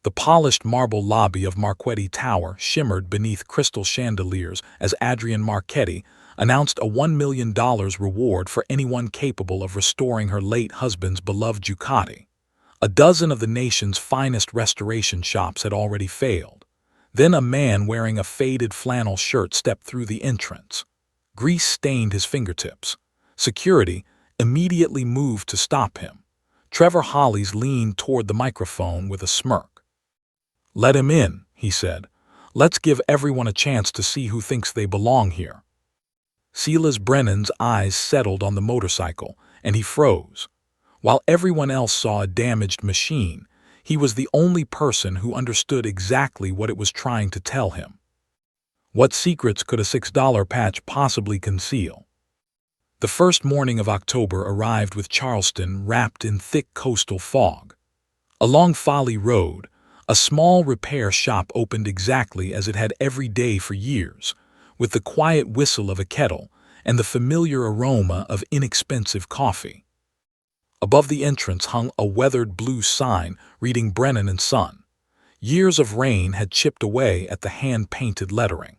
The polished marble lobby of Marquetti Tower shimmered beneath crystal chandeliers as Adrian Marchetti announced a $1 million reward for anyone capable of restoring her late husband's beloved Ducati. A dozen of the nation's finest restoration shops had already failed. Then a man wearing a faded flannel shirt stepped through the entrance. Grease stained his fingertips. Security immediately moved to stop him. Trevor Hollies leaned toward the microphone with a smirk. "Let him in," he said. "Let's give everyone a chance to see who thinks they belong here." Silas Brennan's eyes settled on the motorcycle, and he froze. While everyone else saw a damaged machine, he was the only person who understood exactly what it was trying to tell him. What secrets could a $6 patch possibly conceal? The first morning of October arrived with Charleston wrapped in thick coastal fog. Along Folly Road, a small repair shop opened exactly as it had every day for years, with the quiet whistle of a kettle and the familiar aroma of inexpensive coffee. Above the entrance hung a weathered blue sign reading Brennan and Son. Years of rain had chipped away at the hand-painted lettering.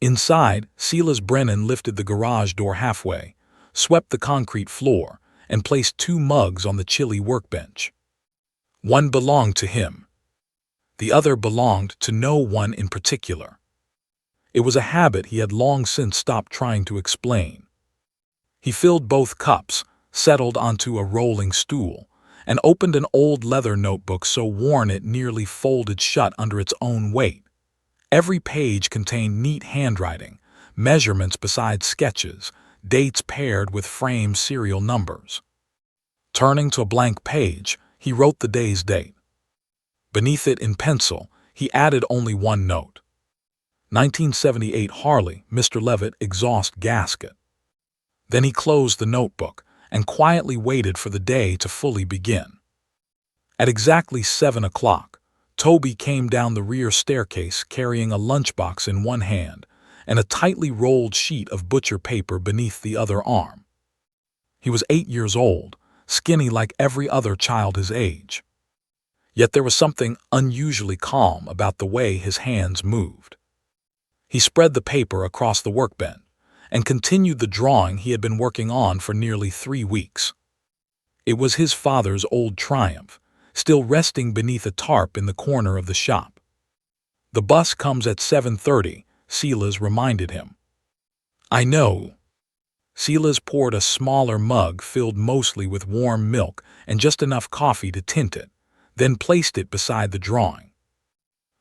Inside, Silas Brennan lifted the garage door halfway, swept the concrete floor, and placed 2 mugs on the chilly workbench. One belonged to him. The other belonged to no one in particular. It was a habit he had long since stopped trying to explain. He filled both cups, settled onto a rolling stool, and opened an old leather notebook so worn it nearly folded shut under its own weight. Every page contained neat handwriting, measurements beside sketches, dates paired with framed serial numbers. Turning to a blank page, he wrote the day's date. Beneath it in pencil, he added only one note. 1978 Harley, Mr. Levitt, exhaust gasket. Then he closed the notebook and quietly waited for the day to fully begin. At exactly 7 o'clock, Toby came down the rear staircase carrying a lunchbox in one hand and a tightly rolled sheet of butcher paper beneath the other arm. He was 8 years old, skinny like every other child his age. Yet there was something unusually calm about the way his hands moved. He spread the paper across the workbench and continued the drawing he had been working on for nearly 3 weeks. It was his father's old Triumph, still resting beneath a tarp in the corner of the shop. "The bus comes at 7:30, Silas reminded him. "I know." Silas poured a smaller mug filled mostly with warm milk and just enough coffee to tint it, then placed it beside the drawing.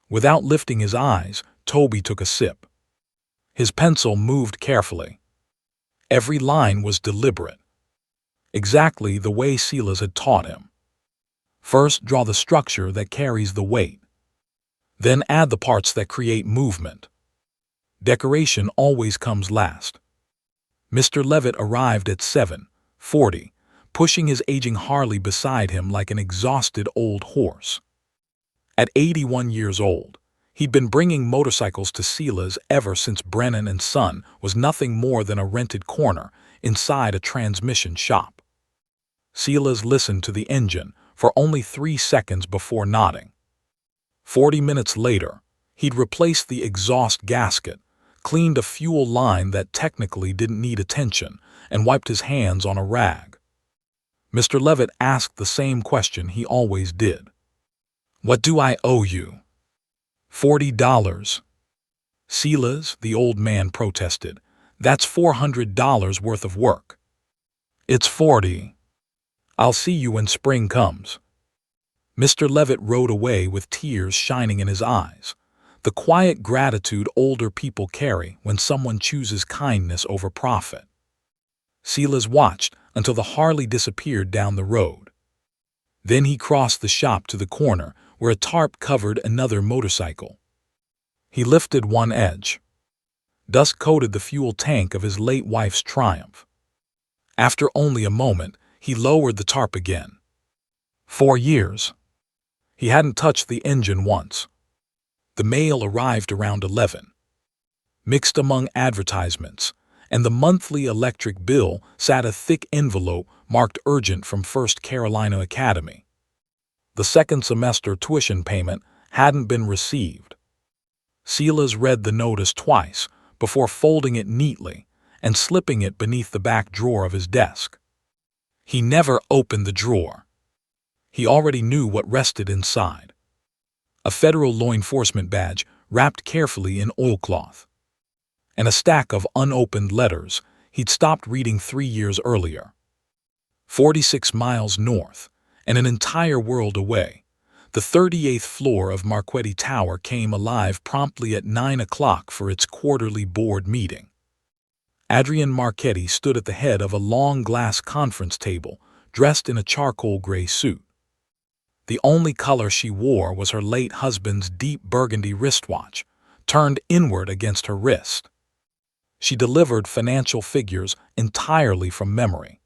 Without lifting his eyes, Toby took a sip. His pencil moved carefully. Every line was deliberate, exactly the way Silas had taught him. First, draw the structure that carries the weight. Then add the parts that create movement. Decoration always comes last. Mr. Levitt arrived at 7:40, pushing his aging Harley beside him like an exhausted old horse. At 81 years old, he'd been bringing motorcycles to Silas ever since Brennan and Son was nothing more than a rented corner inside a transmission shop. Silas listened to the engine for only 3 seconds before nodding. 40 minutes later, he'd replaced the exhaust gasket, cleaned a fuel line that technically didn't need attention, and wiped his hands on a rag. Mr. Levitt asked the same question he always did. "What do I owe you?" $40. "Silas," the old man protested, "that's $400 worth of work." "It's 40. I'll see you when spring comes." Mr. Levitt rode away with tears shining in his eyes, the quiet gratitude older people carry when someone chooses kindness over profit. Silas watched until the Harley disappeared down the road. Then he crossed the shop to the corner where a tarp covered another motorcycle. He lifted one edge. Dust coated the fuel tank of his late wife's Triumph. After only a moment, he lowered the tarp again. 4 years. He hadn't touched the engine once. The mail arrived around 11. Mixed among advertisements, and the monthly electric bill sat a thick envelope marked urgent from First Carolina Academy. The second semester tuition payment hadn't been received. Silas read the notice twice before folding it neatly and slipping it beneath the back drawer of his desk. He never opened the drawer. He already knew what rested inside. A federal law enforcement badge wrapped carefully in oilcloth, and a stack of unopened letters he'd stopped reading 3 years earlier. 46 miles north, and an entire world away, the 38th floor of Marquetti Tower came alive promptly at 9 o'clock for its quarterly board meeting. Adrian Marquetti stood at the head of a long glass conference table, dressed in a charcoal gray suit. The only color she wore was her late husband's deep burgundy wristwatch, turned inward against her wrist. She delivered financial figures entirely from memory.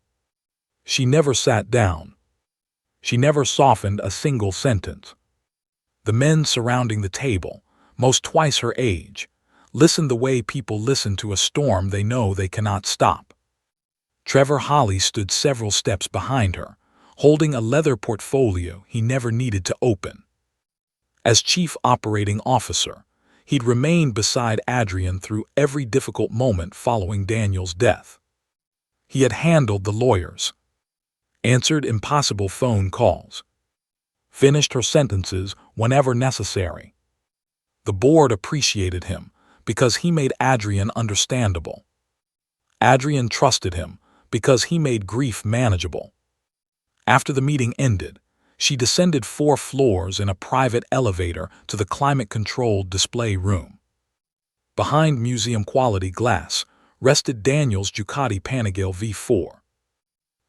She never sat down. She never softened a single sentence. The men surrounding the table, most twice her age, listened the way people listen to a storm they know they cannot stop. Trevor Holly stood several steps behind her, holding a leather portfolio he never needed to open. As chief operating officer, he'd remained beside Adrian through every difficult moment following Daniel's death. He had handled the lawyers, answered impossible phone calls, finished her sentences whenever necessary. The board appreciated him because he made Adrian understandable. Adrian trusted him because he made grief manageable. After the meeting ended, she descended 4 floors in a private elevator to the climate-controlled display room. Behind museum-quality glass rested Daniel's Ducati Panigale V4.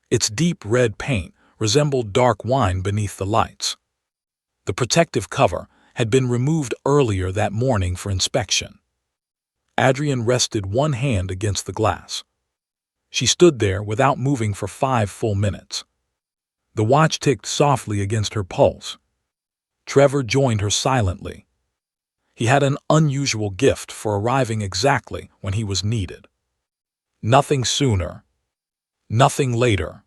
Its deep red paint resembled dark wine beneath the lights. The protective cover had been removed earlier that morning for inspection. Adrian rested one hand against the glass. She stood there without moving for 5 full minutes. The watch ticked softly against her pulse. Trevor joined her silently. He had an unusual gift for arriving exactly when he was needed. Nothing sooner. Nothing later.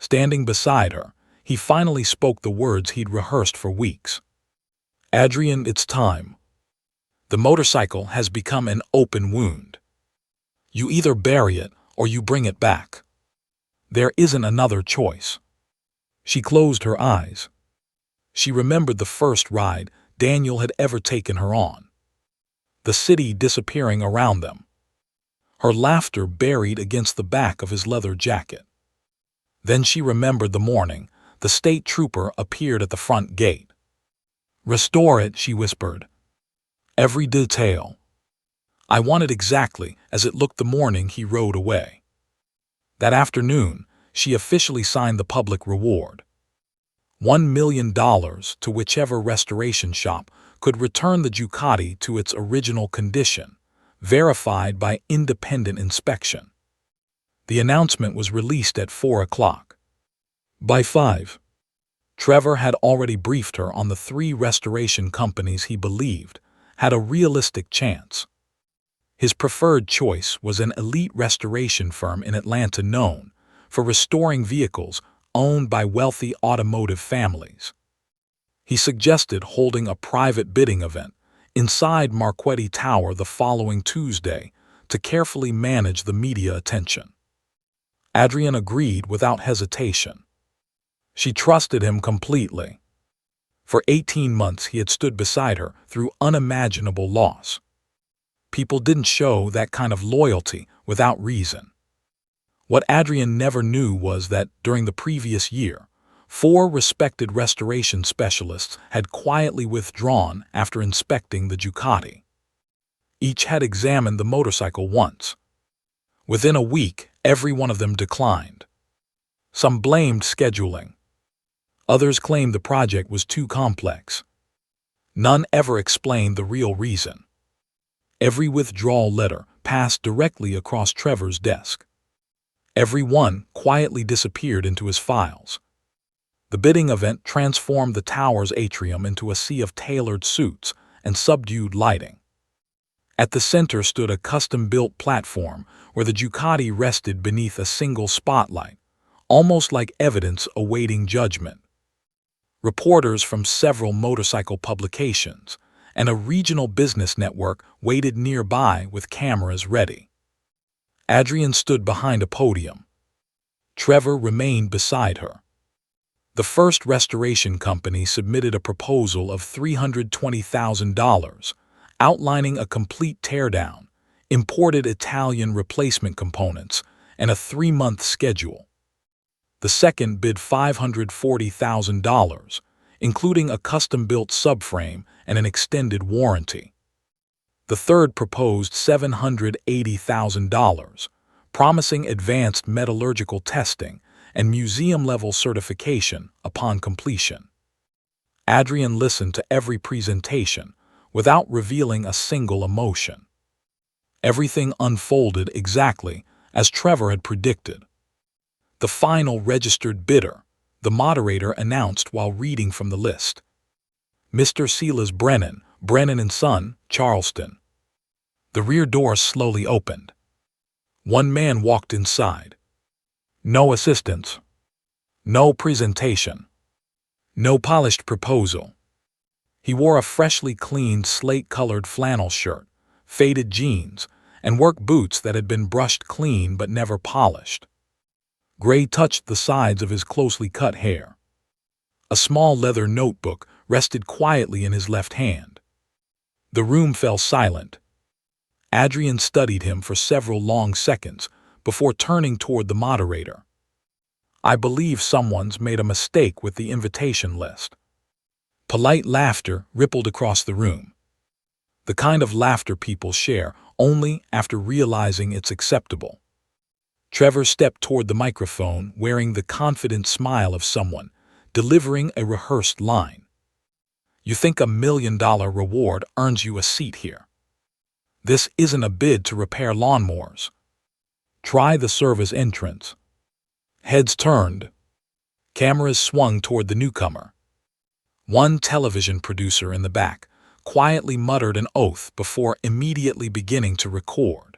Standing beside her, he finally spoke the words he'd rehearsed for weeks. Adrian, it's time. The motorcycle has become an open wound. You either bury it or you bring it back. There isn't another choice. She closed her eyes. She remembered the first ride Daniel had ever taken her on. The city disappearing around them. Her laughter buried against the back of his leather jacket. Then she remembered the morning the state trooper appeared at the front gate. Restore it, she whispered. Every detail. I want it exactly as it looked the morning he rode away. That afternoon, she officially signed the public reward. $1 million to whichever restoration shop could return the Ducati to its original condition, verified by independent inspection. The announcement was released at 4 o'clock. By 5, Trevor had already briefed her on the 3 restoration companies he believed had a realistic chance. His preferred choice was an elite restoration firm in Atlanta known for restoring vehicles owned by wealthy automotive families. He suggested holding a private bidding event inside Marquetti Tower the following Tuesday to carefully manage the media attention. Adrian agreed without hesitation. She trusted him completely. For 18 months he had stood beside her through unimaginable loss. People didn't show that kind of loyalty without reason. What Adrian never knew was that during the previous year, 4 respected restoration specialists had quietly withdrawn after inspecting the Ducati. Each had examined the motorcycle once. Within a week, every one of them declined. Some blamed scheduling. Others claimed the project was too complex. None ever explained the real reason. Every withdrawal letter passed directly across Trevor's desk. Every one quietly disappeared into his files. The bidding event transformed the tower's atrium into a sea of tailored suits and subdued lighting. At the center stood a custom-built platform where the Ducati rested beneath a single spotlight, almost like evidence awaiting judgment. Reporters from several motorcycle publications and a regional business network waited nearby with cameras ready. Adrian stood behind a podium. Trevor remained beside her. The first restoration company submitted a proposal of $320,000, outlining a complete teardown, imported Italian replacement components, and a 3-month schedule. The second bid $540,000, including a custom-built subframe and an extended warranty. The third proposed $780,000, promising advanced metallurgical testing and museum-level certification upon completion. Adrian listened to every presentation without revealing a single emotion. Everything unfolded exactly as Trevor had predicted. The final registered bidder, the moderator announced while reading from the list. Mr. Silas Brennan, Brennan & Son, Charleston. The rear door slowly opened. One man walked inside. No assistance. No presentation. No polished proposal. He wore a freshly cleaned slate-colored flannel shirt, faded jeans, and work boots that had been brushed clean but never polished. Gray touched the sides of his closely cut hair. A small leather notebook rested quietly in his left hand. The room fell silent. Adrian studied him for several long seconds before turning toward the moderator. I believe someone's made a mistake with the invitation list. Polite laughter rippled across the room. The kind of laughter people share only after realizing it's acceptable. Trevor stepped toward the microphone wearing the confident smile of someone delivering a rehearsed line. You think $1 million reward earns you a seat here? This isn't a bid to repair lawnmowers. Try the service entrance. Heads turned. Cameras swung toward the newcomer. One television producer in the back quietly muttered an oath before immediately beginning to record.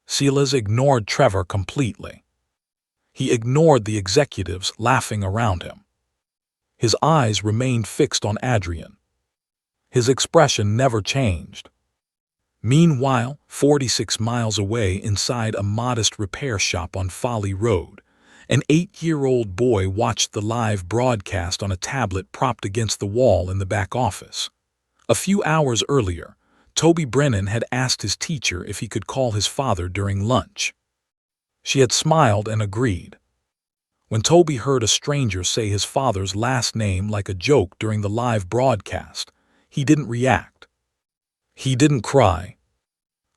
Silas ignored Trevor completely. He ignored the executives laughing around him. His eyes remained fixed on Adrian. His expression never changed. Meanwhile, 46 miles away inside a modest repair shop on Folly Road, an 8-year-old boy watched the live broadcast on a tablet propped against the wall in the back office. A few hours earlier, Toby Brennan had asked his teacher if he could call his father during lunch. She had smiled and agreed. When Toby heard a stranger say his father's last name like a joke during the live broadcast, he didn't react. He didn't cry.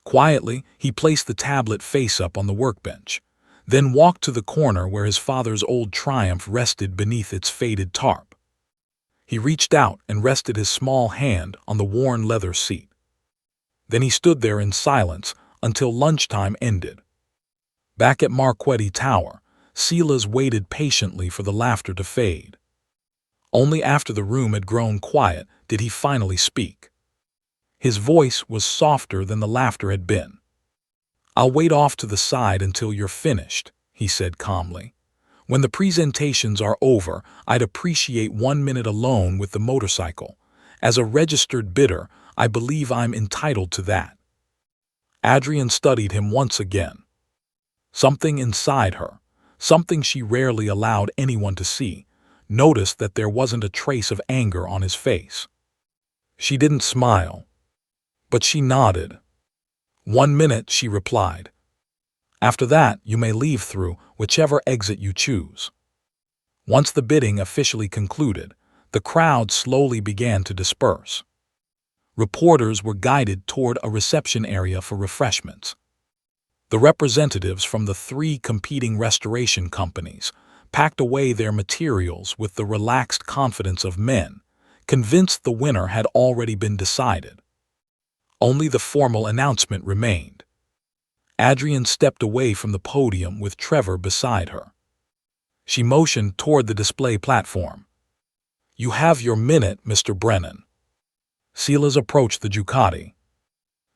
Quietly, he placed the tablet face up on the workbench, then walked to the corner where his father's old Triumph rested beneath its faded tarp. He reached out and rested his small hand on the worn leather seat. Then he stood there in silence until lunchtime ended. Back at Marquetti Tower, Silas waited patiently for the laughter to fade. Only after the room had grown quiet did he finally speak. His voice was softer than the laughter had been. "I'll wait off to the side until you're finished," he said calmly. "When the presentations are over, I'd appreciate 1 minute alone with the motorcycle. As a registered bidder, I believe I'm entitled to that." Adrian studied him once again. Something inside her, something she rarely allowed anyone to see, noticed that there wasn't a trace of anger on his face. She didn't smile, but she nodded. "1 minute," she replied. "After that, you may leave through whichever exit you choose." Once the bidding officially concluded, the crowd slowly began to disperse. Reporters were guided toward a reception area for refreshments. The representatives from the 3 competing restoration companies packed away their materials with the relaxed confidence of men, convinced the winner had already been decided. Only the formal announcement remained. Adrian stepped away from the podium with Trevor beside her. She motioned toward the display platform. "You have your minute, Mr. Brennan." Silas approached the Ducati.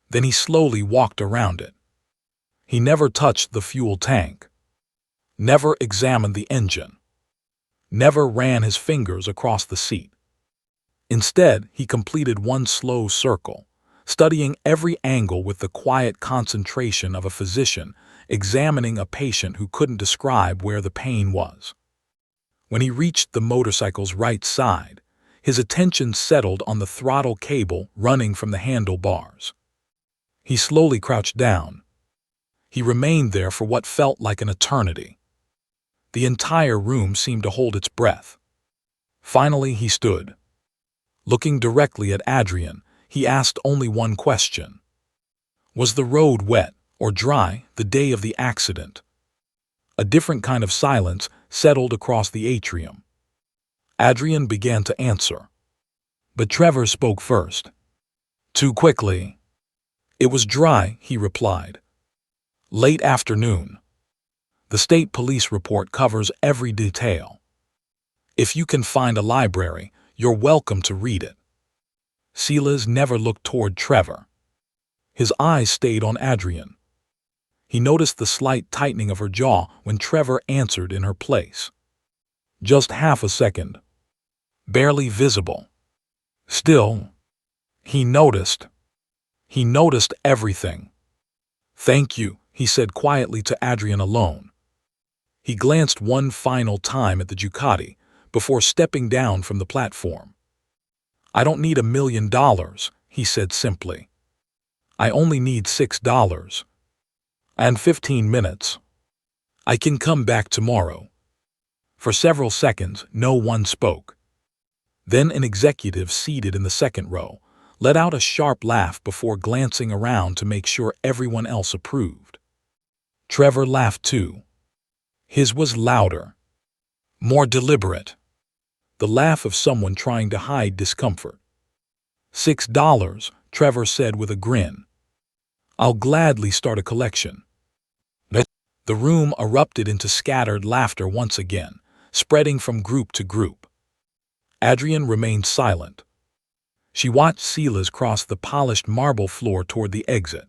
Then he slowly walked around it. He never touched the fuel tank. Never examined the engine. never ran his fingers across the seat. Instead, he completed one slow circle, studying every angle with the quiet concentration of a physician examining a patient who couldn't describe where the pain was. When he reached the motorcycle's right side, his attention settled on the throttle cable running from the handlebars. He slowly crouched down. He remained there for what felt like an eternity. The entire room seemed to hold its breath. Finally, he stood. Looking directly at Adrian, he asked only one question. Was the road wet or dry the day of the accident? A different kind of silence settled across the atrium. Adrian began to answer. But Trevor spoke first. Too quickly. It was dry, he replied. Late afternoon. The state police report covers every detail. If you can find a library, you're welcome to read it. Silas never looked toward Trevor. His eyes stayed on Adrian. He noticed the slight tightening of her jaw when Trevor answered in her place. Just half a second. Barely visible. Still, he noticed. He noticed everything. Thank you, he said quietly to Adrian alone. He glanced one final time at the Ducati before stepping down from the platform. I don't need $1 million, he said simply. I only need $6. And 15 minutes. I can come back tomorrow. For several seconds, no one spoke. Then an executive seated in the second row let out a sharp laugh before glancing around to make sure everyone else approved. Trevor laughed too. His was louder, more deliberate. The laugh of someone trying to hide discomfort. $6, Trevor said with a grin. I'll gladly start a collection. The room erupted into scattered laughter once again, spreading from group to group. Adrian remained silent. She watched Silas cross the polished marble floor toward the exit.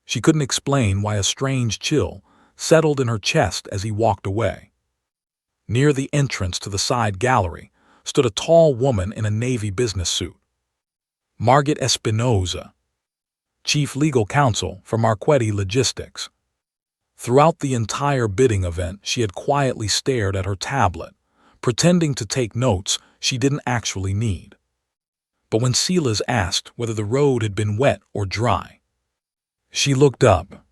She couldn't explain why a strange chill settled in her chest as he walked away. Near the entrance to the side gallery stood a tall woman in a navy business suit. Margaret Espinoza, chief legal counsel for Marquetti Logistics. Throughout the entire bidding event, she had quietly stared at her tablet, pretending to take notes she didn't actually need. But when Silas asked whether the road had been wet or dry, she looked up.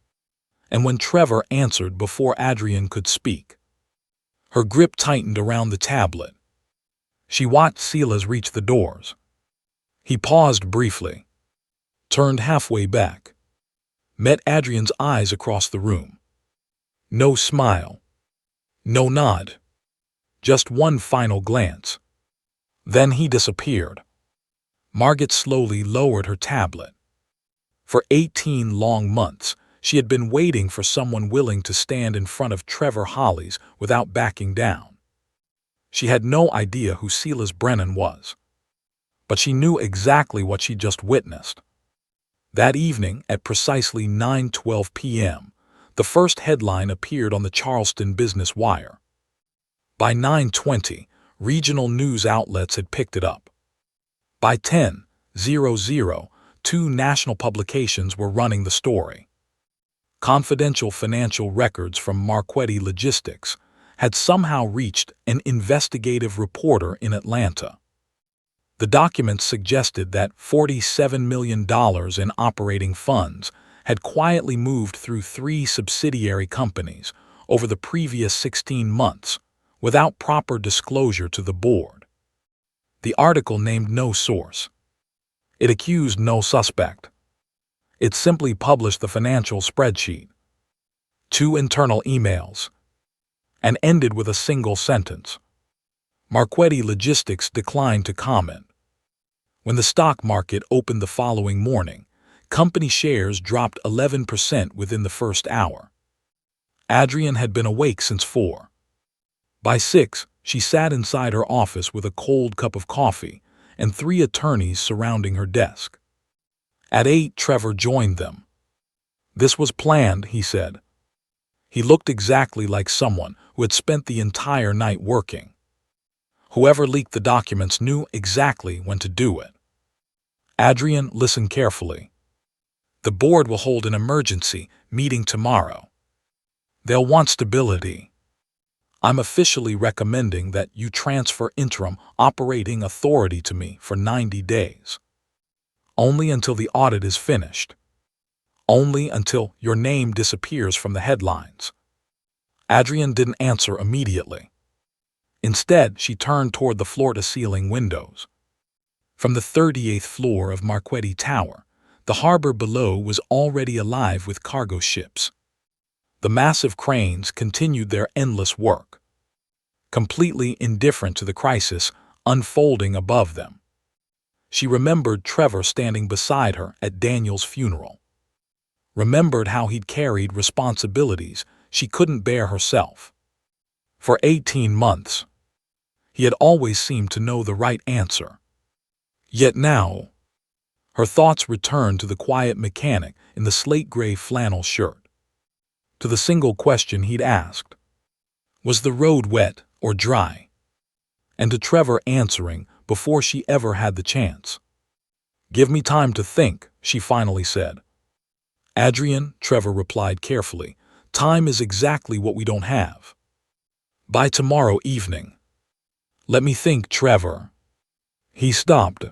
And when Trevor answered before Adrian could speak, her grip tightened around the tablet. She watched Silas reach the doors. He paused briefly, turned halfway back, met Adrian's eyes across the room. No smile, no nod, just one final glance. Then he disappeared. Margaret slowly lowered her tablet. For 18 long months, she had been waiting for someone willing to stand in front of Trevor Hollies without backing down. She had no idea who Silas Brennan was, but she knew exactly what she just witnessed. That evening, at precisely 9:12 p.m., the first headline appeared on the Charleston Business Wire. By 9:20, regional news outlets had picked it up. By 10:00, 2 national publications were running the story. Confidential financial records from Marquetti Logistics had somehow reached an investigative reporter in Atlanta. The documents suggested that $47 million in operating funds had quietly moved through 3 subsidiary companies over the previous 16 months without proper disclosure to the board. The article named no source. It accused no suspect. It simply published the financial spreadsheet, 2 internal emails, and ended with a single sentence. Marquetti Logistics declined to comment. When the stock market opened the following morning, company shares dropped 11% within the first hour. Adrian had been awake since 4. By 6, she sat inside her office with a cold cup of coffee and 3 attorneys surrounding her desk. At 8, Trevor joined them. This was planned, he said. He looked exactly like someone who had spent the entire night working. Whoever leaked the documents knew exactly when to do it. Adrian, listen carefully. The board will hold an emergency meeting tomorrow. They'll want stability. I'm officially recommending that you transfer interim operating authority to me for 90 days. Only until the audit is finished. Only until your name disappears from the headlines. Adrian didn't answer immediately. Instead, she turned toward the floor-to-ceiling windows. From the 38th floor of Marquetti Tower, the harbor below was already alive with cargo ships. The massive cranes continued their endless work, completely indifferent to the crisis unfolding above them. She remembered Trevor standing beside her at Daniel's funeral. Remembered how he'd carried responsibilities she couldn't bear herself. For 18 months, he had always seemed to know the right answer. Yet now, her thoughts returned to the quiet mechanic in the slate-gray flannel shirt. To the single question he'd asked, was the road wet or dry? And to Trevor answering before she ever had the chance. Give me time to think, she finally said. Adrian, Trevor replied carefully, time is exactly what we don't have. By tomorrow evening. Let me think, Trevor. He stopped.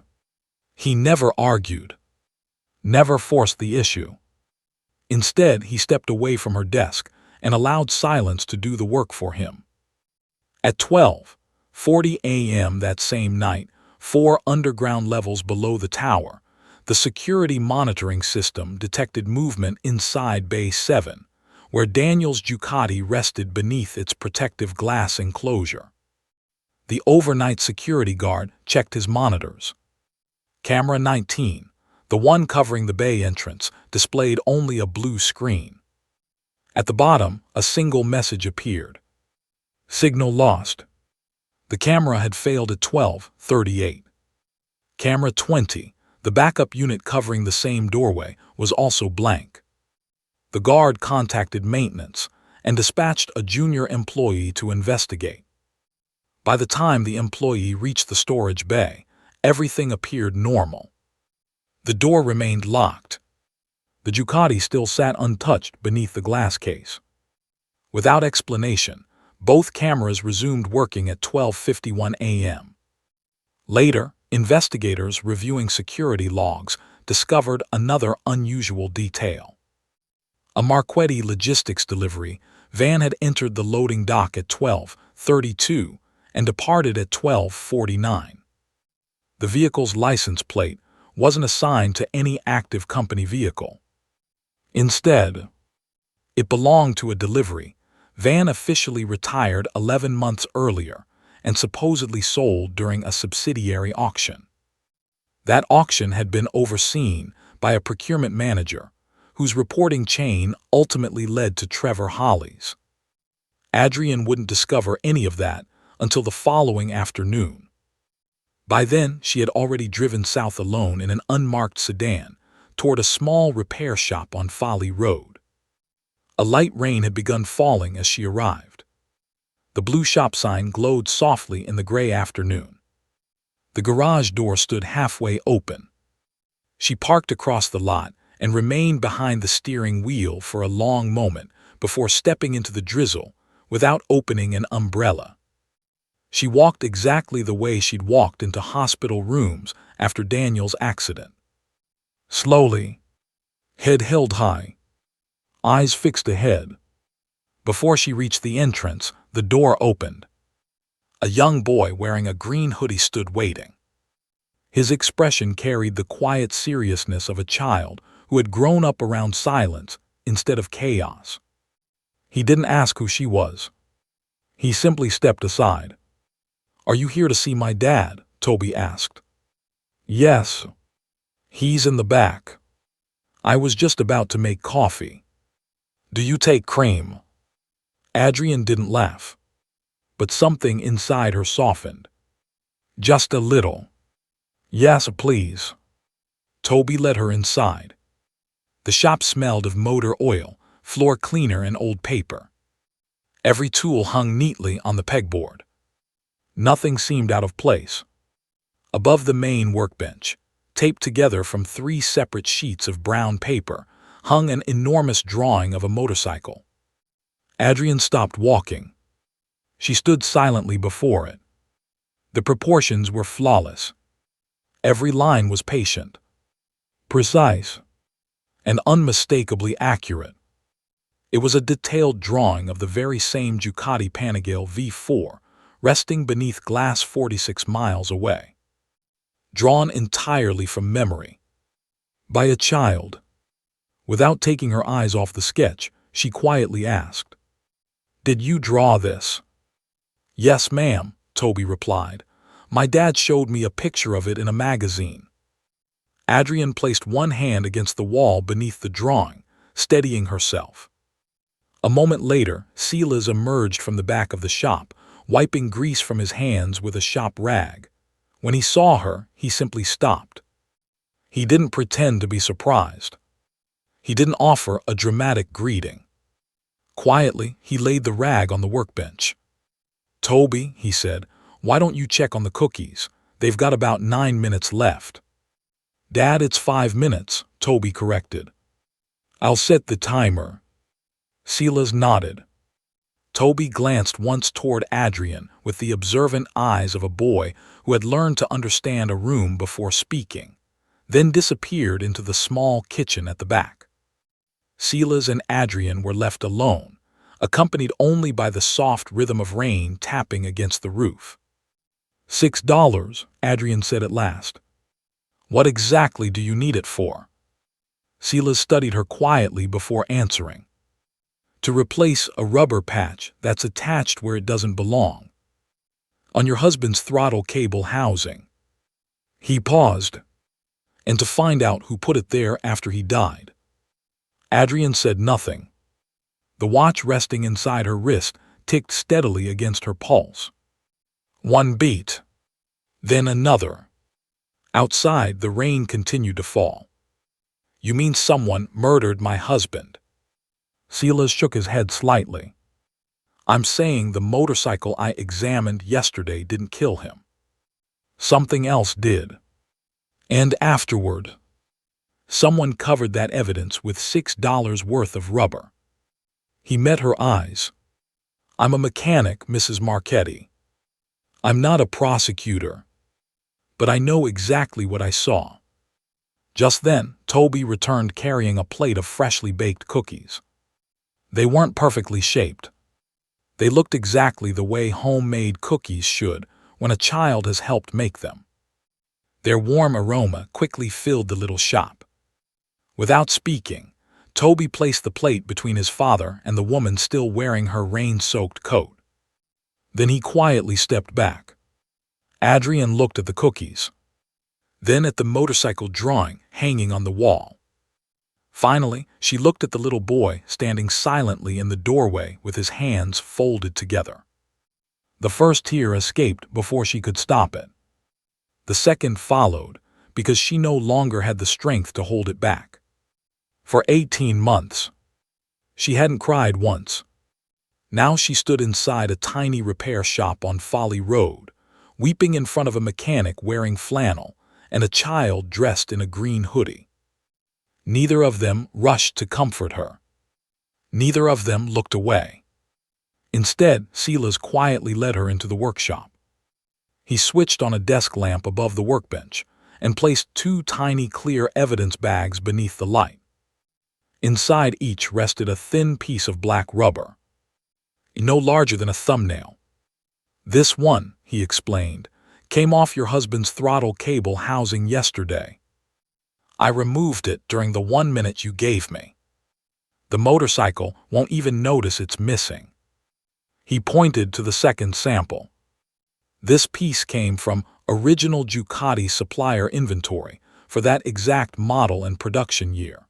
He never argued. Never forced the issue. Instead, he stepped away from her desk and allowed silence to do the work for him. At 12:40 a.m. that same night, 4 underground levels below the tower, the security monitoring system detected movement inside Bay 7, where Daniel's Ducati rested beneath its protective glass enclosure. The overnight security guard checked his monitors. Camera 19, the one covering the bay entrance, displayed only a blue screen. At the bottom, a single message appeared. Signal lost. The camera had failed at 12:38. Camera 20, the backup unit covering the same doorway, was also blank. The guard contacted maintenance and dispatched a junior employee to investigate. By the time the employee reached the storage bay, everything appeared normal. The door remained locked. The Ducati still sat untouched beneath the glass case. Without explanation, both cameras resumed working at 12:51 a.m. Later, investigators reviewing security logs discovered another unusual detail. A Marquetti logistics delivery van had entered the loading dock at 12:32 and departed at 12:49. The vehicle's license plate wasn't assigned to any active company vehicle. Instead, it belonged to a delivery van officially retired 11 months earlier and supposedly sold during a subsidiary auction. That auction had been overseen by a procurement manager, whose reporting chain ultimately led to Trevor Holly's. Adrian wouldn't discover any of that until the following afternoon. By then, she had already driven south alone in an unmarked sedan toward a small repair shop on Folly Road. A light rain had begun falling as she arrived. The blue shop sign glowed softly in the gray afternoon. The garage door stood halfway open. She parked across the lot and remained behind the steering wheel for a long moment before stepping into the drizzle without opening an umbrella. She walked exactly the way she'd walked into hospital rooms after Daniel's accident. Slowly, head held high, eyes fixed ahead. Before she reached the entrance, the door opened. A young boy wearing a green hoodie stood waiting. His expression carried the quiet seriousness of a child who had grown up around silence instead of chaos. He didn't ask who she was. He simply stepped aside. "Are you here to see my dad?" Toby asked. "Yes. He's in the back. I was just about to make coffee. Do you take cream?" Adrian didn't laugh, but something inside her softened. Just a little. "Yes, please." Toby led her inside. The shop smelled of motor oil, floor cleaner, and old paper. Every tool hung neatly on the pegboard. Nothing seemed out of place. Above the main workbench, taped together from 3 separate sheets of brown paper, hung an enormous drawing of a motorcycle. Adrian stopped walking. She stood silently before it. The proportions were flawless. Every line was patient, precise, and unmistakably accurate. It was a detailed drawing of the very same Ducati Panigale V4, resting beneath glass 46 miles away. Drawn entirely from memory. By a child. Without taking her eyes off the sketch, she quietly asked, "Did you draw this?" "Yes, ma'am," Toby replied. "My dad showed me a picture of it in a magazine." Adrian placed one hand against the wall beneath the drawing, steadying herself. A moment later, Silas emerged from the back of the shop, wiping grease from his hands with a shop rag. When he saw her, he simply stopped. He didn't pretend to be surprised. He didn't offer a dramatic greeting. Quietly, he laid the rag on the workbench. "Toby," he said, "why don't you check on the cookies? They've got about 9 minutes left." "Dad, it's 5 minutes," Toby corrected. "I'll set the timer." Silas nodded. Toby glanced once toward Adrian with the observant eyes of a boy who had learned to understand a room before speaking, then disappeared into the small kitchen at the back. Silas and Adrian were left alone, accompanied only by the soft rhythm of rain tapping against the roof. $6, Adrian said at last. "What exactly do you need it for?" Silas studied her quietly before answering. "To replace a rubber patch that's attached where it doesn't belong. On your husband's throttle cable housing." He paused. "And to find out who put it there after he died." Adrian said nothing. The watch resting inside her wrist ticked steadily against her pulse. 1 beat. Then another. Outside, the rain continued to fall. "You mean someone murdered my husband?" Silas shook his head slightly. "I'm saying the motorcycle I examined yesterday didn't kill him. Something else did. And afterward, someone covered that evidence with $6 worth of rubber." He met her eyes. "I'm a mechanic, Mrs. Marchetti. I'm not a prosecutor. But I know exactly what I saw." Just then, Toby returned carrying a plate of freshly baked cookies. They weren't perfectly shaped. They looked exactly the way homemade cookies should when a child has helped make them. Their warm aroma quickly filled the little shop. Without speaking, Toby placed the plate between his father and the woman still wearing her rain-soaked coat. Then he quietly stepped back. Adrian looked at the cookies, then at the motorcycle drawing hanging on the wall. Finally, she looked at the little boy standing silently in the doorway with his hands folded together. The first tear escaped before she could stop it. The second followed because she no longer had the strength to hold it back. For 18 months, she hadn't cried once. Now she stood inside a tiny repair shop on Folly Road, weeping in front of a mechanic wearing flannel and a child dressed in a green hoodie. Neither of them rushed to comfort her. Neither of them looked away. Instead, Silas quietly led her into the workshop. He switched on a desk lamp above the workbench and placed 2 tiny clear evidence bags beneath the light. Inside each rested a thin piece of black rubber, no larger than a thumbnail. "This one," he explained, "came off your husband's throttle cable housing yesterday. I removed it during the 1 minute you gave me. The motorcycle won't even notice it's missing." He pointed to the second sample. This piece came from original Ducati supplier inventory for that exact model and production year.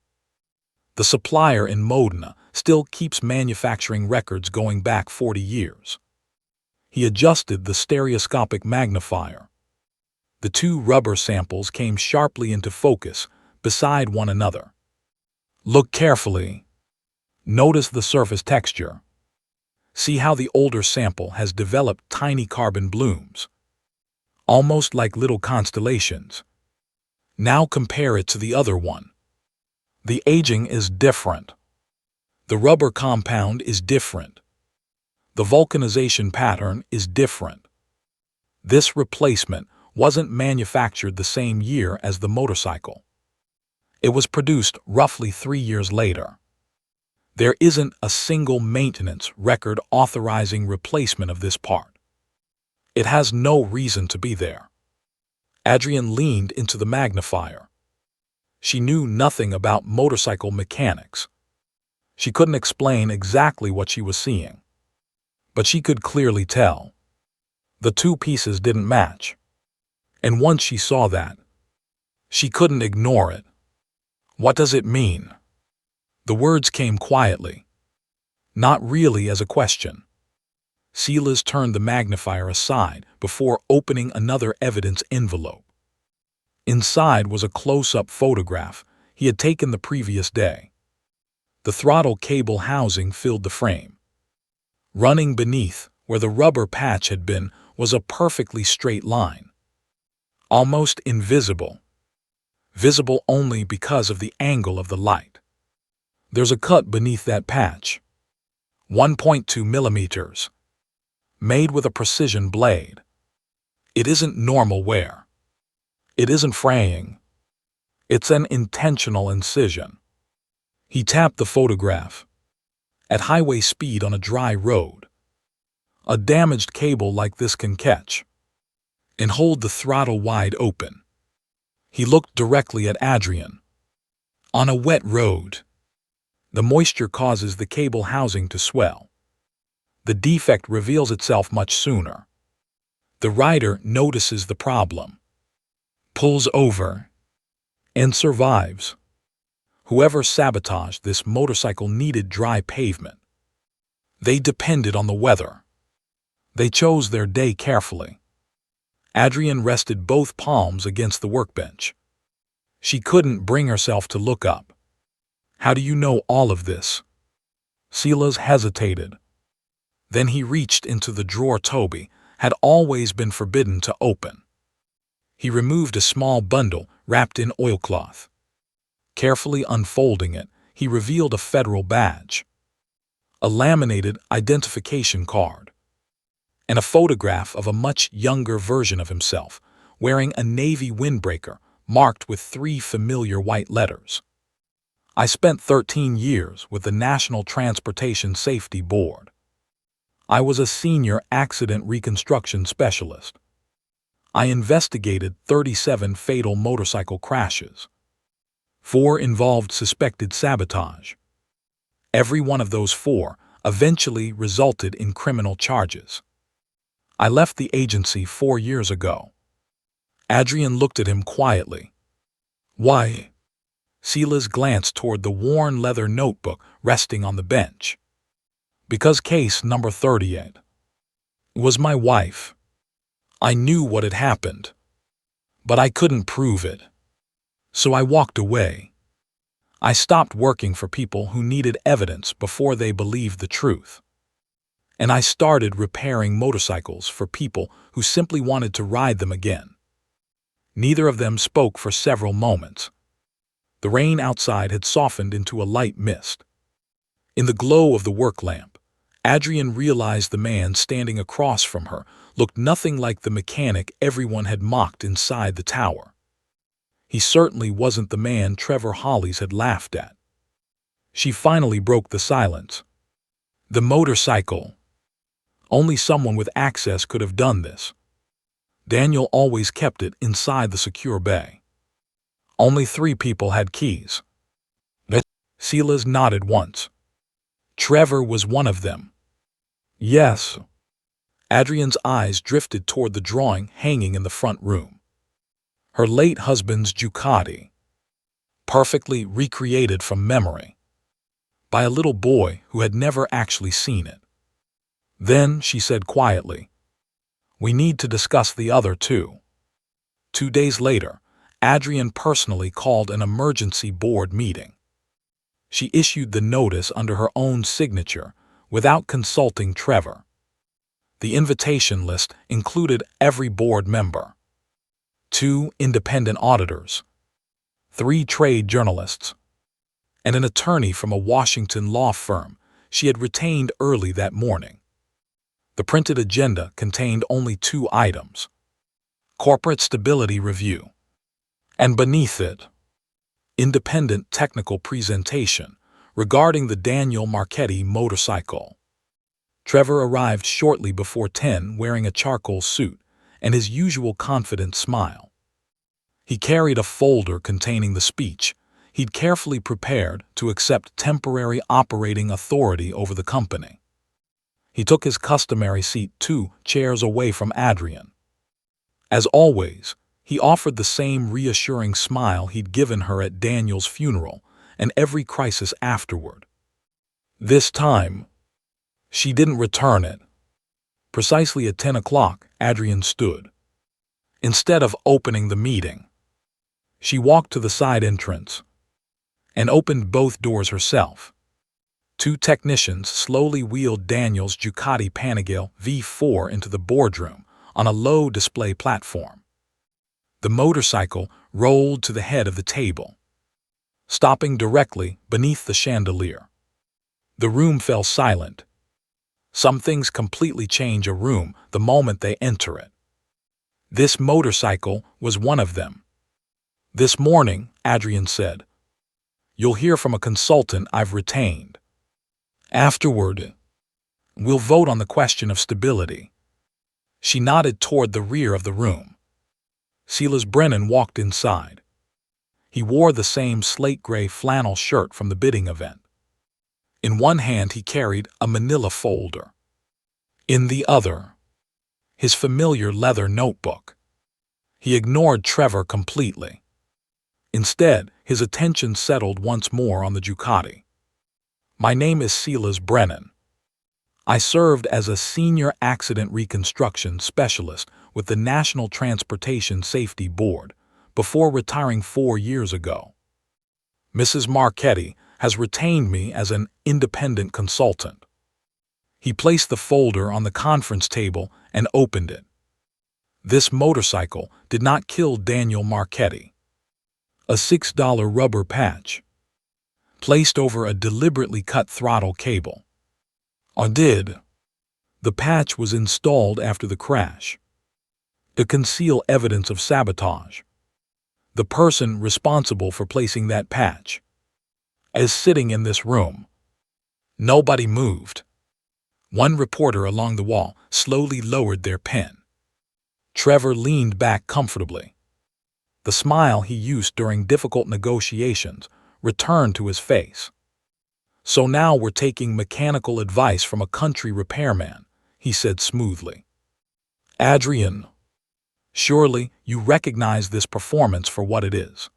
The supplier in Modena still keeps manufacturing records going back 40 years. He adjusted the stereoscopic magnifier. The 2 rubber samples came sharply into focus beside one another. "Look carefully. Notice the surface texture." See how the older sample has developed tiny carbon blooms, almost like little constellations. Now compare it to the other one. The aging is different. The rubber compound is different. The vulcanization pattern is different. This replacement wasn't manufactured the same year as the motorcycle. It was produced roughly 3 years later. There isn't a single maintenance record authorizing replacement of this part. It has no reason to be there. Adrienne leaned into the magnifier. She knew nothing about motorcycle mechanics. She couldn't explain exactly what she was seeing, but she could clearly tell. The two pieces didn't match. And once she saw that, she couldn't ignore it. What does it mean? The words came quietly, not really as a question. Silas turned the magnifier aside before opening another evidence envelope. Inside was a close-up photograph he had taken the previous day. The throttle cable housing filled the frame. Running beneath, where the rubber patch had been, was a perfectly straight line. Almost invisible. Visible only because of the angle of the light. There's a cut beneath that patch. 1.2 millimeters. Made with a precision blade. It isn't normal wear. It isn't fraying. It's an intentional incision. He tapped the photograph. At highway speed on a dry road. A damaged cable like this can catch and hold the throttle wide open. He looked directly at Adrienne. On a wet road, the moisture causes the cable housing to swell. The defect reveals itself much sooner. The rider notices the problem, pulls over, and survives. Whoever sabotaged this motorcycle needed dry pavement. They depended on the weather. They chose their day carefully. Adrienne rested both palms against the workbench. She couldn't bring herself to look up. How do you know all of this? Silas hesitated. Then he reached into the drawer Toby had always been forbidden to open. He removed a small bundle wrapped in oilcloth. Carefully unfolding it, he revealed a federal badge, a laminated identification card, and a photograph of a much younger version of himself, wearing a navy windbreaker marked with 3 familiar white letters. I spent 13 years with the National Transportation Safety Board. I was a senior accident reconstruction specialist. I investigated 37 fatal motorcycle crashes. 4 involved suspected sabotage. Every one of those 4 eventually resulted in criminal charges. I left the agency 4 years ago. Adrienne looked at him quietly. Why? Silas glanced toward the worn leather notebook resting on the bench. Because case number 38 was my wife. I knew what had happened, but I couldn't prove it. So I walked away. I stopped working for people who needed evidence before they believed the truth. And I started repairing motorcycles for people who simply wanted to ride them again. Neither of them spoke for several moments. The rain outside had softened into a light mist. In the glow of the work lamp, Adrienne realized the man standing across from her looked nothing like the mechanic everyone had mocked inside the tower. He certainly wasn't the man Trevor Hollies had laughed at. She finally broke the silence. The motorcycle. Only someone with access could have done this. Daniel always kept it inside the secure bay. Only 3 people had keys. Silas nodded once. Trevor was one of them. Yes. Adrienne's eyes drifted toward the drawing hanging in the front room. Her late husband's Ducati, perfectly recreated from memory, by a little boy who had never actually seen it. Then she said quietly, "We need to discuss the other 2. 2 days later, Adrienne personally called an emergency board meeting. She issued the notice under her own signature, without consulting Trevor. The invitation list included every board member, 2 independent auditors, 3 trade journalists, and an attorney from a Washington law firm she had retained early that morning. The printed agenda contained only 2 items: corporate stability review, and beneath it, independent technical presentation regarding the Daniel Marchetti motorcycle. Trevor arrived shortly before 10 wearing a charcoal suit and his usual confident smile. He carried a folder containing the speech he'd carefully prepared to accept temporary operating authority over the company. He took his customary seat 2 chairs away from Adrian. As always, he offered the same reassuring smile he'd given her at Daniel's funeral and every crisis afterward. This time, she didn't return it. Precisely at 10 o'clock, Adrian stood. Instead of opening the meeting, she walked to the side entrance and opened both doors herself. 2 technicians slowly wheeled Daniel's Ducati Panigale V4 into the boardroom on a low display platform. The motorcycle rolled to the head of the table, stopping directly beneath the chandelier. The room fell silent. Some things completely change a room the moment they enter it. This motorcycle was one of them. "This morning," Adrian said, "you'll hear from a consultant I've retained. Afterward, we'll vote on the question of stability." She nodded toward the rear of the room. Silas Brennan walked inside. He wore the same slate-gray flannel shirt from the bidding event. In one hand he carried a manila folder. In the other, his familiar leather notebook. He ignored Trevor completely. Instead, his attention settled once more on the Ducati. "My name is Silas Brennan. I served as a senior accident reconstruction specialist with the National Transportation Safety Board before retiring 4 years ago. Mrs. Marchetti has retained me as an independent consultant." He placed the folder on the conference table and opened it. This motorcycle did not kill Daniel Marchetti. A $6 rubber patch, placed over a deliberately cut throttle cable, or did. The patch was installed after the crash to conceal evidence of sabotage. The person responsible for placing that patch is sitting in this room. Nobody moved. One reporter along the wall slowly lowered their pen. Trevor leaned back comfortably. The smile he used during difficult negotiations returned to his face. "So now we're taking mechanical advice from a country repairman," he said smoothly. "Adrian, surely you recognize this performance for what it is.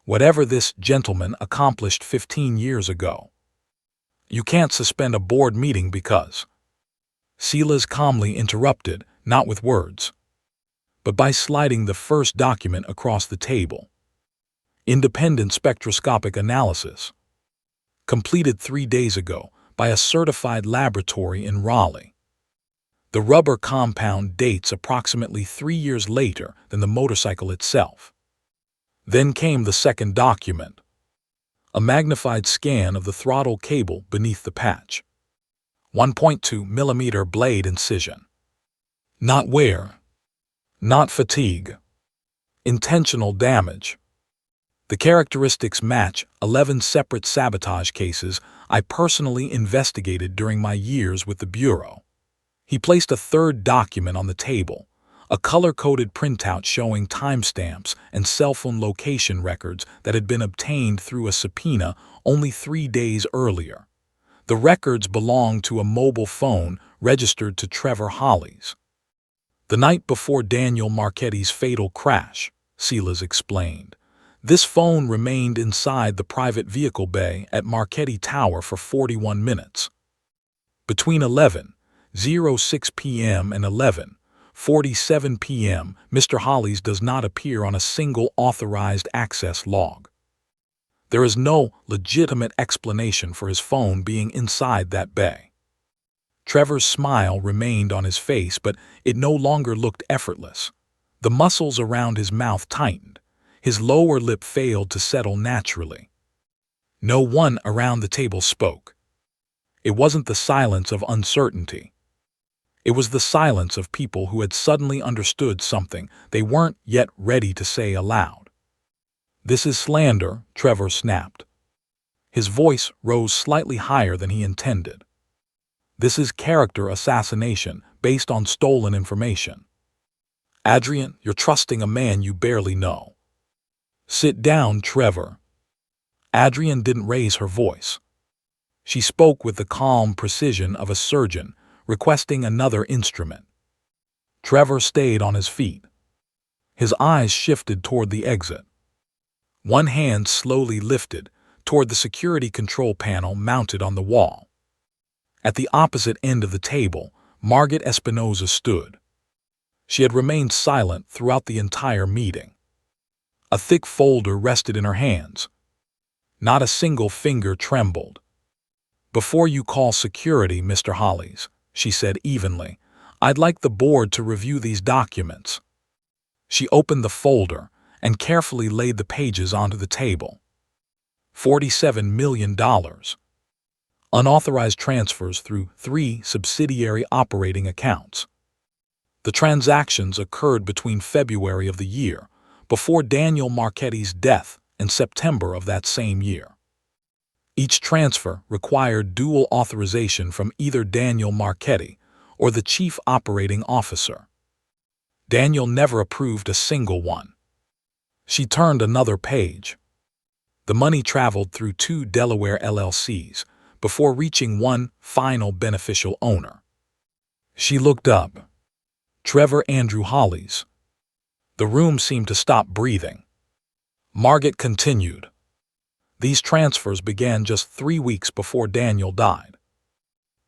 Whatever this gentleman accomplished 15 years ago. You can't suspend a board meeting because—" Silas calmly interrupted, not with words, but by sliding the first document across the table. "Independent spectroscopic analysis. Completed 3 days ago by a certified laboratory in Raleigh. The rubber compound dates approximately 3 years later than the motorcycle itself." Then came the second document, a magnified scan of the throttle cable beneath the patch. 1.2 millimeter blade incision. Not wear, not fatigue. Intentional damage. The characteristics match 11 separate sabotage cases I personally investigated during my years with the Bureau. He placed a third document on the table, a color-coded printout showing timestamps and cell phone location records that had been obtained through a subpoena only 3 days earlier. The records belonged to a mobile phone registered to Trevor Holly's. "The night before Daniel Marchetti's fatal crash," Silas explained. "This phone remained inside the private vehicle bay at Marchetti Tower for 41 minutes. Between 11:06 p.m. and 11:47 p.m., Mr. Holly's does not appear on a single authorized access log. There is no legitimate explanation for his phone being inside that bay. Trevor's smile remained on his face, but it no longer looked effortless. The muscles around his mouth tightened. His lower lip failed to settle naturally. No one around the table spoke. It wasn't the silence of uncertainty. It was the silence of people who had suddenly understood something they weren't yet ready to say aloud. "This is slander," Trevor snapped. His voice rose slightly higher than he intended. "This is character assassination based on stolen information. Adrian, you're trusting a man you barely know." "Sit down, Trevor." Adrian didn't raise her voice. She spoke with the calm precision of a surgeon requesting another instrument. Trevor stayed on his feet. His eyes shifted toward the exit. One hand slowly lifted toward the security control panel mounted on the wall. At the opposite end of the table, Margaret Espinosa stood. She had remained silent throughout the entire meeting. A thick folder rested in her hands. Not a single finger trembled. "Before you call security, Mr. Hollies," she said evenly, "I'd like the board to review these documents." She opened the folder and carefully laid the pages onto the table. $47 million. Unauthorized transfers through 3 subsidiary operating accounts. The transactions occurred between February of the year, before Daniel Marchetti's death, and September of that same year. Each transfer required dual authorization from either Daniel Marchetti or the chief operating officer. Daniel never approved a single one. She turned another page. The money traveled through 2 Delaware LLCs before reaching one final beneficial owner. She looked up. Trevor Andrew Hollies. The room seemed to stop breathing. Margaret continued. These transfers began just 3 weeks before Daniel died.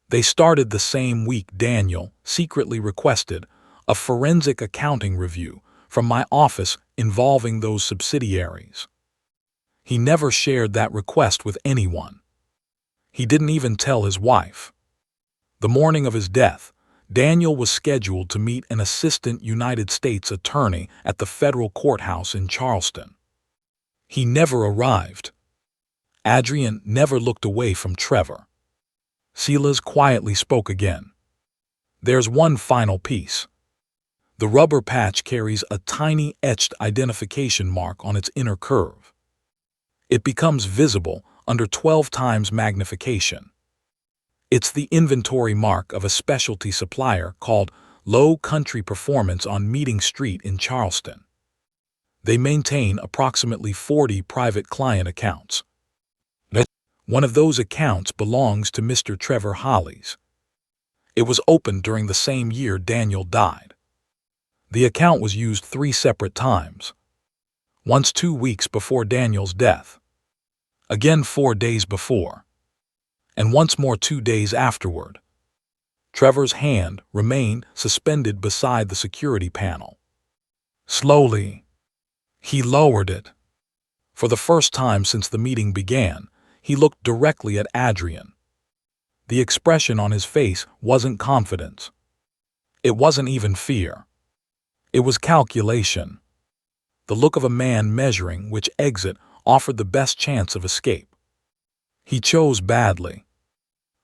They started the same week Daniel secretly requested a forensic accounting review from my office involving those subsidiaries. He never shared that request with anyone. He didn't even tell his wife. The morning of his death, Daniel was scheduled to meet an assistant United States attorney at the federal courthouse in Charleston. He never arrived. Adrian never looked away from Trevor. Silas quietly spoke again. "There's one final piece." The rubber patch carries a tiny etched identification mark on its inner curve. It becomes visible under 12 times magnification. It's the inventory mark of a specialty supplier called Low Country Performance on Meeting Street in Charleston. They maintain approximately 40 private client accounts. One of those accounts belongs to Mr. Trevor Hollies. It was opened during the same year Daniel died. The account was used 3 separate times. Once 2 weeks before Daniel's death. Again 4 days before. And once more 2 days afterward. Trevor's hand remained suspended beside the security panel. Slowly, he lowered it. For the first time since the meeting began, he looked directly at Adrian. The expression on his face wasn't confidence. It wasn't even fear. It was calculation. The look of a man measuring which exit offered the best chance of escape. He chose badly.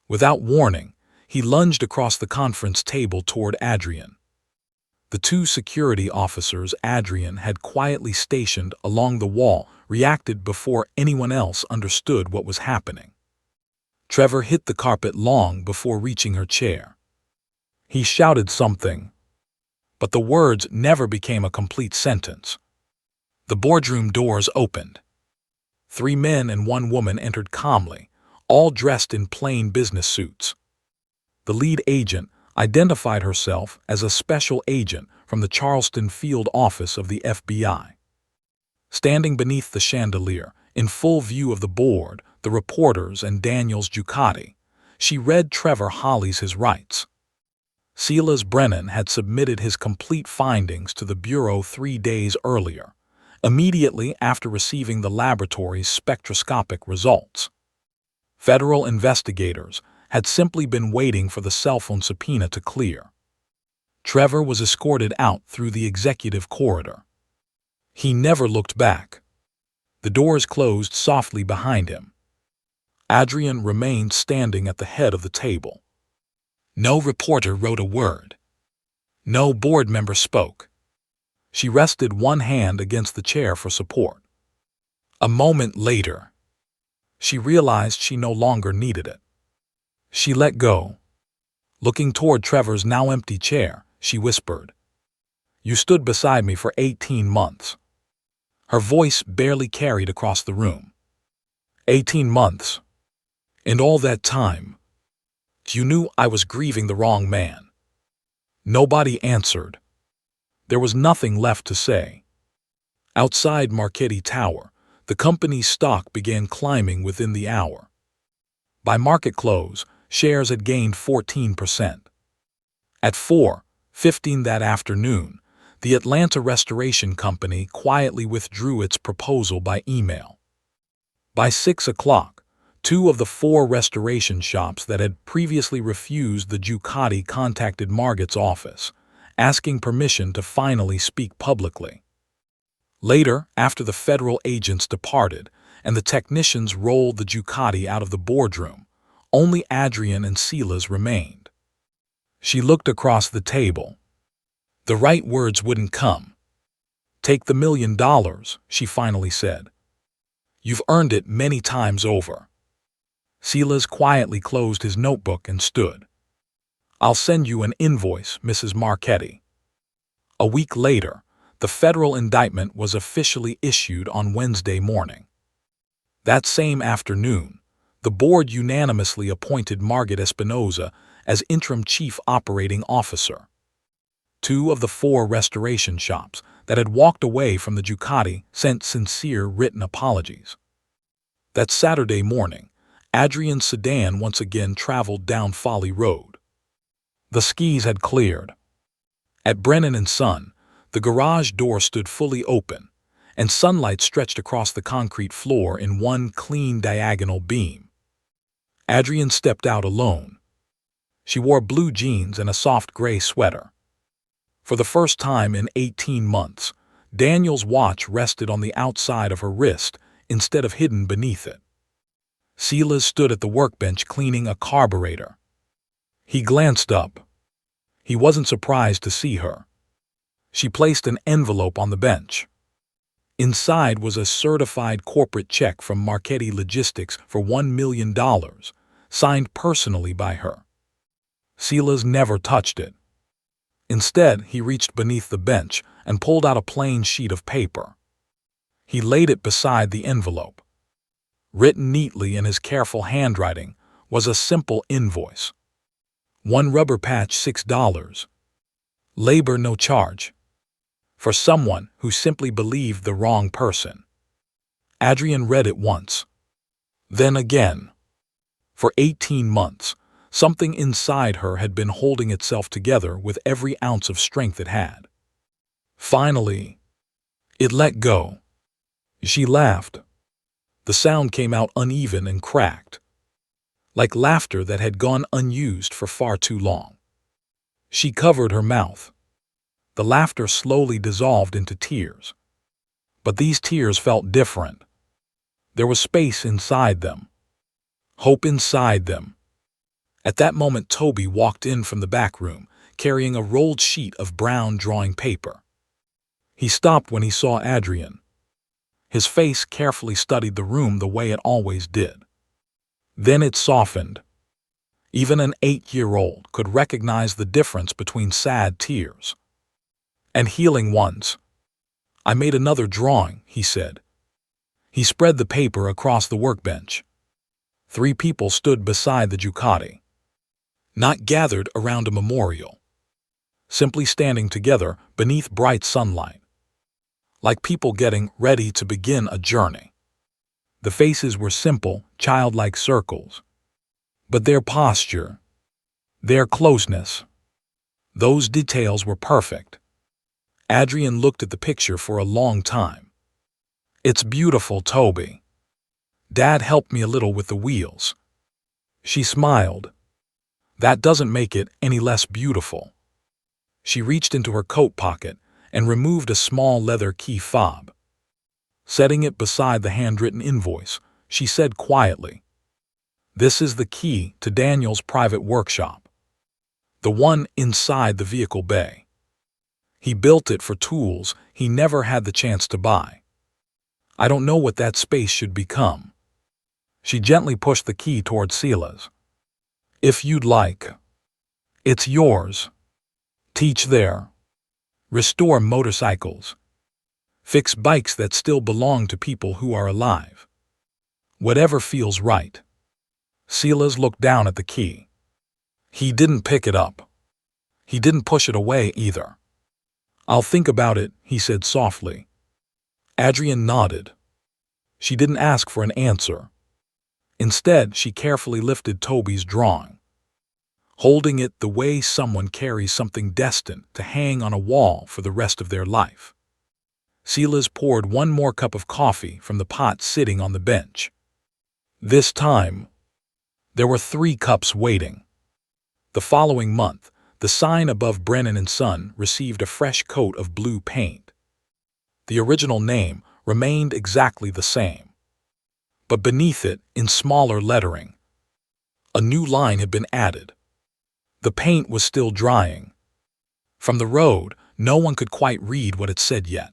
Without warning, he lunged across the conference table toward Adrian. The 2 security officers Adrian had quietly stationed along the wall reacted before anyone else understood what was happening. Trevor hit the carpet long before reaching her chair. He shouted something, but the words never became a complete sentence. The boardroom doors opened. 3 men and 1 woman entered calmly, all dressed in plain business suits. The lead agent identified herself as a special agent from the Charleston field office of the FBI. Standing beneath the chandelier, in full view of the board, the reporters, and Daniel's Ducati, she read Trevor Hollies his rights. Silas Brennan had submitted his complete findings to the Bureau 3 days earlier, immediately after receiving the laboratory's spectroscopic results. Federal investigators had simply been waiting for the cell phone subpoena to clear. Trevor was escorted out through the executive corridor. He never looked back. The doors closed softly behind him. Adrian remained standing at the head of the table. No reporter wrote a word. No board member spoke. She rested one hand against the chair for support. A moment later, she realized she no longer needed it. She let go. Looking toward Trevor's now empty chair, she whispered, "You stood beside me for 18 months. Her voice barely carried across the room. 18 months. And all that time, you knew I was grieving the wrong man." Nobody answered. There was nothing left to say. Outside Marchetti Tower, the company's stock began climbing within the hour. By market close, shares had gained 14%. At 4:15 that afternoon, the Atlanta Restoration Company quietly withdrew its proposal by email. By 6 o'clock, 2 of the 4 restoration shops that had previously refused the Ducati contacted Margot's office, asking permission to finally speak publicly. Later, after the federal agents departed and the technicians rolled the Ducati out of the boardroom, only Adrian and Silas remained. She looked across the table. The right words wouldn't come. "Take the $1 million, she finally said. "You've earned it many times over." Silas quietly closed his notebook and stood. "I'll send you an invoice, Mrs. Marchetti." A week later, the federal indictment was officially issued on Wednesday morning. That same afternoon, the board unanimously appointed Margot Espinoza as interim chief operating officer. 2 of the 4 restoration shops that had walked away from the Ducati sent sincere written apologies. That Saturday morning, Adrian's sedan once again traveled down Folly Road. The skis had cleared. At Brennan & Son, the garage door stood fully open, and sunlight stretched across the concrete floor in one clean diagonal beam. Adrian stepped out alone. She wore blue jeans and a soft gray sweater. For the first time in 18 months, Daniel's watch rested on the outside of her wrist instead of hidden beneath it. Silas stood at the workbench cleaning a carburetor. He glanced up. He wasn't surprised to see her. She placed an envelope on the bench. Inside was a certified corporate check from Marchetti Logistics for $1 million, signed personally by her. Silas never touched it. Instead, he reached beneath the bench and pulled out a plain sheet of paper. He laid it beside the envelope. Written neatly in his careful handwriting was a simple invoice. 1 rubber patch $6. Labor no charge. For someone who simply believed the wrong person. Adrian read it once. Then again. For 18 months, something inside her had been holding itself together with every ounce of strength it had. Finally, it let go. She laughed. The sound came out uneven and cracked, like laughter that had gone unused for far too long. She covered her mouth. The laughter slowly dissolved into tears. But these tears felt different. There was space inside them. Hope inside them. At that moment, Toby walked in from the back room, carrying a rolled sheet of brown drawing paper. He stopped when he saw Adrian. His face carefully studied the room the way it always did. Then it softened. Even an 8-year-old could recognize the difference between sad tears and healing ones. "I made another drawing," he said. He spread the paper across the workbench. 3 people stood beside the Ducati. Not gathered around a memorial. Simply standing together beneath bright sunlight. Like people getting ready to begin a journey. The faces were simple, childlike circles. But their posture, their closeness, those details were perfect. Adrian looked at the picture for a long time. "It's beautiful, Toby. Dad helped me a little with the wheels." She smiled. That doesn't make it any less beautiful. She reached into her coat pocket and removed a small leather key fob. Setting it beside the handwritten invoice, she said quietly, "This is the key to Daniel's private workshop. The one inside the vehicle bay. He built it for tools he never had the chance to buy. I don't know what that space should become." She gently pushed the key toward Sela's. "If you'd like. It's yours. Teach there. Restore motorcycles. Fix bikes that still belong to people who are alive. Whatever feels right." Silas looked down at the key. He didn't pick it up. He didn't push it away either. "I'll think about it," he said softly. Adrian nodded. She didn't ask for an answer. Instead, she carefully lifted Toby's drawing, holding it the way someone carries something destined to hang on a wall for the rest of their life. Silas poured one more cup of coffee from the pot sitting on the bench. This time, there were 3 cups waiting. The following month, the sign above Brennan and Son received a fresh coat of blue paint. The original name remained exactly the same, but beneath it, in smaller lettering, a new line had been added. The paint was still drying. From the road, no one could quite read what it said yet.